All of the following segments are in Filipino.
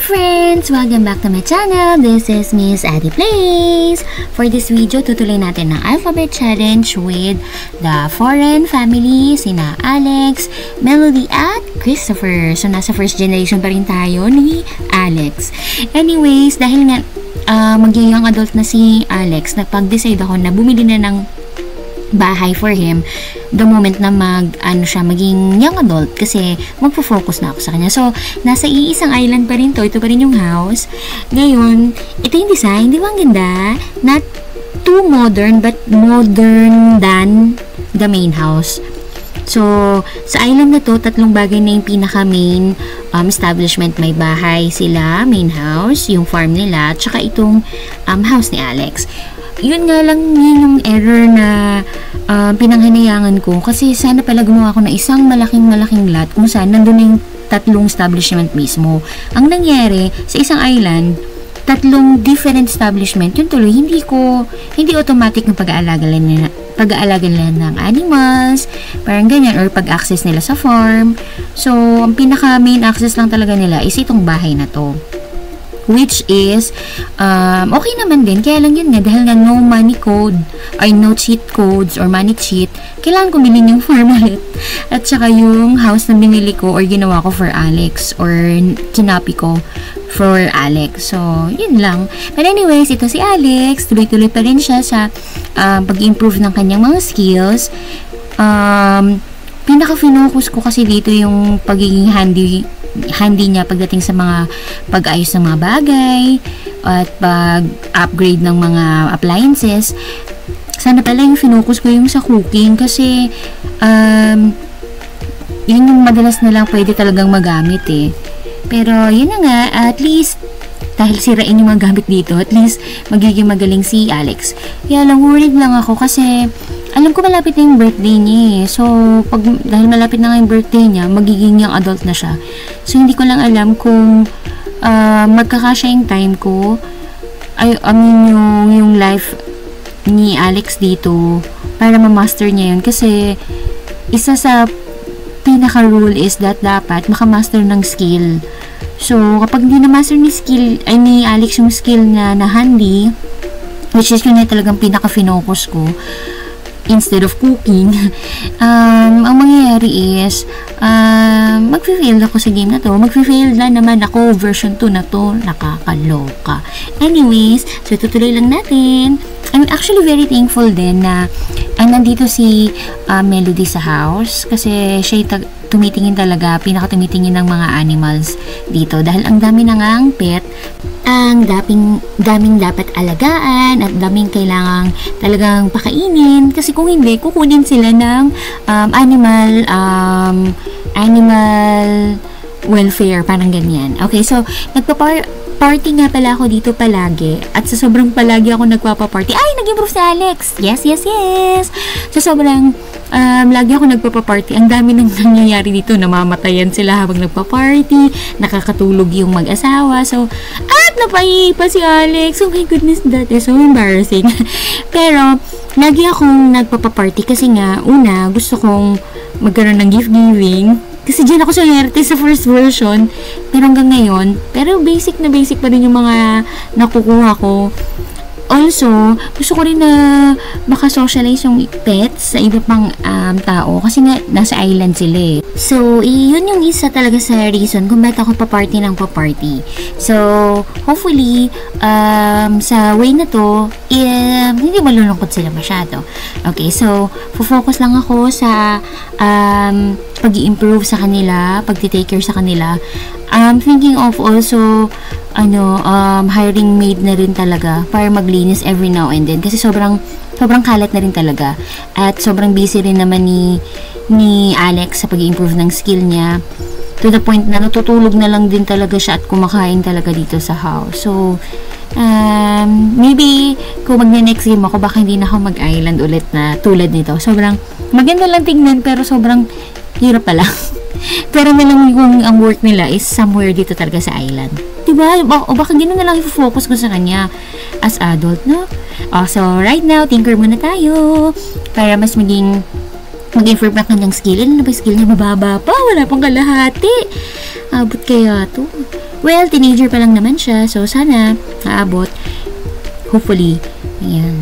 friends! Welcome back to my channel. This is Miss Addy Plays. For this video, tutuloy natin ng alphabet challenge with the foreign family, sina Alex, Melody, at Christopher. So, nasa first generation pa rin tayo ni Alex. Anyways, dahil nga maging young adult na si Alex, napag-decide ako na bumili na ng bahay for him the moment na maging young adult kasi magpo-focus na ako sa kanya. So, nasa iisang island pa rin to. Ito pa rin yung house. Ngayon, ito yung design. Di ba ang ganda? Not too modern but modern than the main house. So, sa island na to, tatlong bagay na yung pinaka-main establishment. May bahay sila, main house, yung farm nila, tsaka itong house ni Alex. Yun nga lang yun yung error na pinanghinayangan ko kasi sana pala gumawa ko na isang malaking lot kung saan nandun na yung tatlong establishment mismo. Ang nangyari sa isang island, tatlong different establishment, yun tuloy hindi automatic ng pag-aalaga nila ng animals, parang ganyan, or pag-access nila sa farm. So, ang pinaka main access lang talaga nila is itong bahay na to. Which is, okay naman din. Kaya lang yun nga, dahil nga no money code, or no cheat codes, or money cheat, kailangan ko bilhin yung farm ulit. At saka yung house na binili ko, or ginawa ko for Alex, or kinapi ko for Alex. So, yun lang. But anyways, ito si Alex, tuloy-tuloy pa rin siya sa pag-improve ng kanyang mga skills. Pinaka-focus ko kasi dito yung pagiging handy niya pagdating sa mga pag-ayos ng mga bagay at pag-upgrade ng mga appliances. Sana pala yung focus ko yung sa cooking kasi yun yung madalas na lang pwede talagang magamit eh. Pero yun na nga, at least dahil sirain yung mga gamit dito, at least magiging magaling si Alex. Kaya lang, worried lang ako kasi alam ko malapit na yung birthday niya eh. So, dahil malapit na nga yung birthday niya, magiging young adult na siya. So, hindi ko lang alam kung magkakasya yung time ko. Yung life ni Alex dito para ma-master niya yun. Kasi, isa sa pinaka-rule is that dapat makamaster ng skill. So, kapag hindi na-master ni Alex yung skill na handy, which is yun na talagang pinaka-focus ko, instead of cooking, ang mangyayari is, mag-fail ako sa game na to. Mag-fail na naman ako, version 2 na to. Nakakaloka. Anyways, so tutuloy lang natin. I'm actually very thankful din na nandito si Melody sa house kasi siya tumitingin talaga, pinaka-tumitingin ng mga animals dito dahil ang dami na ngang pet, ang daming dapat alagaan at daming kailangang talagang pakainin kasi kung hindi, kukunin sila ng animal welfare, parang ganyan. Okay, so party nga pala ako dito palagi at sa sobrang palagi ako nagpapaparty, ay, nag-improve si Alex. Yes. Sa sobrang lagi ako nagpapaparty, ang dami nang nangyayari dito, namamatayan sila habang nagpaparty, nakakatulog yung mag-asawa. So, at napaipa si Alex. Oh my goodness, that is so embarrassing. Pero, lagi akong nagpapaparty kasi nga, una, gusto kong magkaroon ng gift giving. Kasi dyan ako swerte sa first version. Pero hanggang ngayon, pero basic pa rin yung mga nakukuha ko. Also, gusto ko rin na makasocialize yung pets sa iba pang tao kasi nga nasa island sila eh. So, yun yung isa talaga sa reason kung bakit ako paparty ng paparty. So, hopefully, sa way na to, hindi malulungkot sila masyado. Okay, so, focus lang ako sa pag-i-improve sa kanila, pag-take care sa kanila. Thinking of also hiring maid na rin talaga para maglinis every now and then kasi sobrang kalat na rin talaga at sobrang busy rin naman ni Alex sa pag-improve ng skill niya to the point na natutulog na lang din talaga siya at kumakain talaga dito sa house. So maybe kung next game ako, baka hindi na ako mag-island ulit na tulad nito. Sobrang maganda lang tingnan pero sobrang hirap pala. Pero na lang yung ang work nila is somewhere dito talaga sa island. Diba? O baka gano'n na lang i-focus ko sa kanya as adult, no? So, right now, tinker muna tayo para mas mag-improve ng kanyang skill. Ano na ba skill niya? Mababa pa. Wala pang kalahati. Abot kaya to. Well, teenager pa lang naman siya, so sana aabot. Hopefully. Ayan.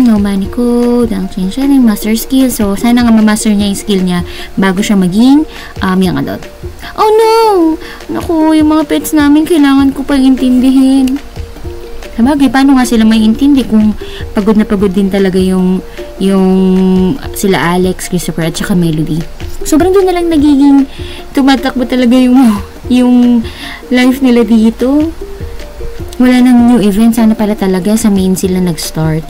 No money code, ang change yung master skill. So, sana nga ma-master niya yung skill niya bago siya maging young adult. Oh no! Naku, yung mga pets namin kailangan ko pang intindihin. Sabagay, paano nga sila may intindi kung pagod na pagod din talaga yung sila Alex, Christopher, at saka Melody. Sobrang doon na lang nagiging tumatakbo talaga yung life nila dito. Wala nang new event. Sana pala talaga sa main sila nag-start.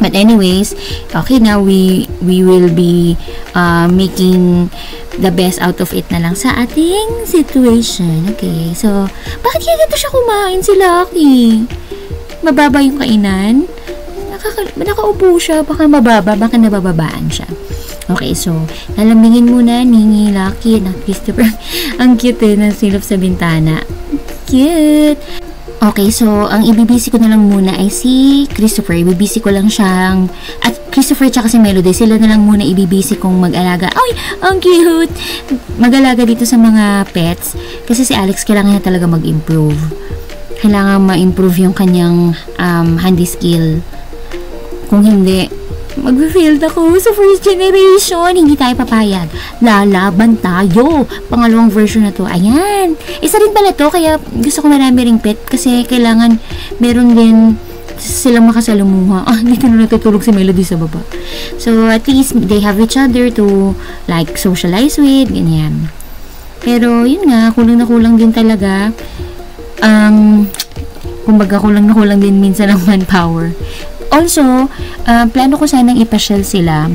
But anyways, okay, now we will be making the best out of it na lang sa ating situation. Okay, so bakit kaya dito siya kumain si Lucky? Mababa yung kainan? Nakaupo siya, baka mababa, baka nabababaan siya. Okay, so lalambingin muna ni Lucky na Christopher. Ang cute na silop sa bintana. Cute! Okay, so ang ibibisi ko na lang muna ay si Christopher. Ibibisi ko lang siyang, at Christopher tsaka si Melody, sila na lang muna ibibisi kong mag-alaga. Ay, ang cute! Mag-alaga dito sa mga pets. Kasi si Alex kailangan niya talaga mag-improve. Kailangan ma-improve yung kanyang handy skill. Kung hindi, mag-failed ako sa first generation. Hindi tayo papayag. Lalaban tayo. Pangalawang version na to. Ayan. Isa rin pala to. Kaya gusto ko marami ring pet. Kasi kailangan meron din silang makasalumuha. Dito na natutulog si Melody sa baba. So, at least they have each other to like socialize with. Ganyan. Pero, yun nga. Kulang na kulang din talaga. Kumbaga, kulang na kulang din minsan ng manpower. Also, plano ko sanang ipasyal sila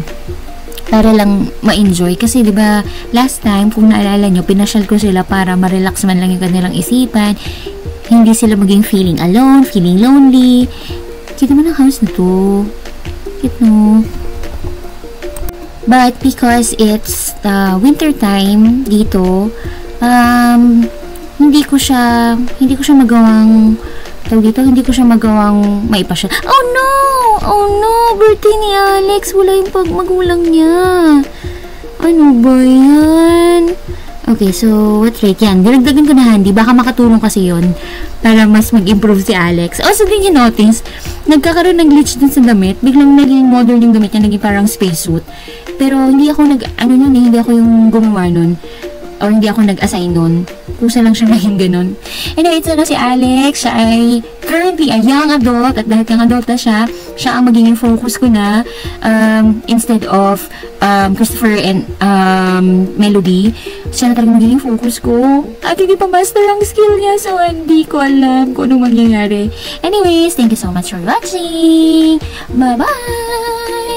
para lang ma-enjoy. Kasi, di ba, last time, kung naalala nyo, pinasyal ko sila para ma-relax man lang yung kanilang isipan. Hindi sila maging feeling alone, feeling lonely. Cute naman ang house na to. Cute, no? But, because it's the winter time dito, hindi ko siya magawang hindi ko siya magawang maipasyal. Oh no! Oh no! Birthday ni Alex. Wala yung magulang niya. Ano ba yan? Okay, so, what rate yan? Dinagdagan ko na handy. Baka makatulong kasi yon para mas mag-improve si Alex. Also, din you notice, nagkakaroon ng glitch dun sa damit. Biglang naging modern yung damit niya. Naging parang spacesuit. Pero, hindi ako hindi ako yung gumawa nun. Or hindi ako nag-assign nun. Kusa lang siya naging ganun. Anyway, ito na si Alex. Siya ay currently a young adult. At dahil young adult na siya ang magiging focus ko na instead of Christopher and Melody. Siya na talagang magiging focus ko. At hindi pa master ang skill niya. So, hindi ko alam kung anong mangyayari. Anyways, thank you so much for watching. Bye-bye!